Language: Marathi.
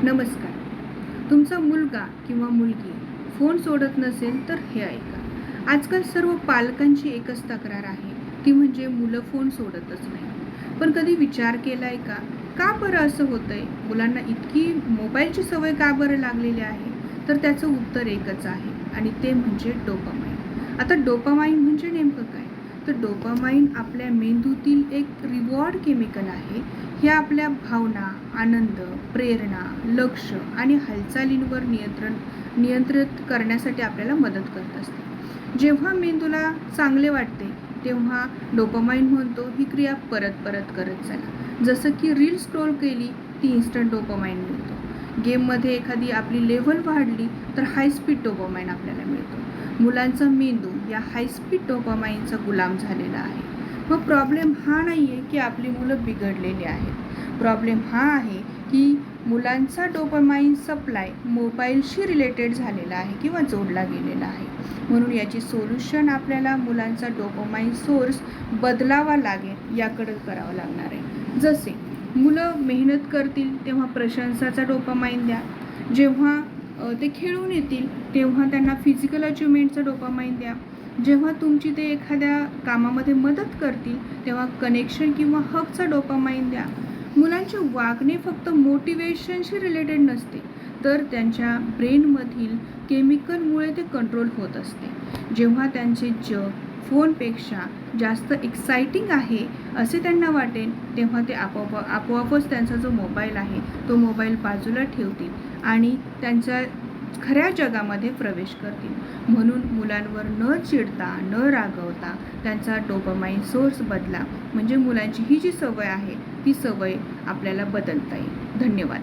नमस्कार. तुमचा मुलगा किंवा मुलगी फोन सोडत नसेल तर हे ऐका. आजकाल सर्व पालकांची एकच तक्रार आहे, ती म्हणजे मुलं फोन सोडतच नाही. पण कधी विचार केलाय का? का बरं असं होतंय? मुलांना इतकी मोबाईलची सवय का बरं लागलेली आहे? तर त्याचं उत्तर एकच आहे आणि ते म्हणजे डोपामाइन. आता डोपामाइन म्हणजे नेमकं काय? तर डोपामाइन आपल्या मेंदूतील एक रिवॉर्ड केमिकल आहे. हे आपल्या भावना, आनंद, प्रेरणा, लक्ष आणि हालचालींवर नियंत्रित करण्यासाठी आपल्याला मदत करत असते. जेव्हा मेंदूला चांगले वाटते तेव्हा डोपामाइन म्हणतो ही क्रिया परत परत करत चला. जसं की रील स्क्रोल केली ती इन्स्टंट डोपामाइन मिळतो. गेममध्ये एखादी आपली लेव्हल वाढली तर हाय स्पीड डोपामाइन आपल्याला मिळतो. मुलांचा मेंदू या हाय स्पीड डोपामाइनचा गुलाम झालेला आहे. मग प्रॉब्लेम हा नाही आहे की आपली मुलं बिघडलेली आहेत. प्रॉब्लेम हा आहे की मुलांचा डोपामाइन सप्लाय मोबाईलशी रिलेटेड झालेला आहे किंवा जोडला गेलेला आहे. म्हणून याची सोल्युशन आपल्याला मुलांचा डोपामाइन सोर्स बदलावा लागेल, याकडे करावं लागणार आहे. जसे मुलं मेहनत करतील तेव्हा प्रशंसाचा डोपामाइन द्या. जेव्हा ते खेळून येतील तेव्हा त्यांना फिजिकल अचिव्हमेंटचा डोपामाइन द्या. जेव्हा तुमची ते एखाद्या कामामध्ये मदत करतील तेव्हा कनेक्शन किंवा हकचा डोपामाइन द्या. मुलांचे वागणे फक्त मोटिवेशनशी रिलेटेड नसते, तर त्यांच्या ब्रेनमधील केमिकलमुळे ते कंट्रोल होत असते. जेव्हा त्यांचे जग फोनपेक्षा जास्त एक्साइटिंग आहे असे त्यांना वाटेल तेव्हा ते आपोआपच त्यांचा जो मोबाईल आहे तो मोबाईल बाजूला ठेवतील आणि त्यांच्या खऱ्या जगामध्ये प्रवेश करतील. म्हणून मुलांवर न चिडता न रागवता त्यांचा डोपामाइन सोर्स बदला, म्हणजे मुलांची ही जी सवय आहे ती सवय आपल्याला बदलता येईल. धन्यवाद.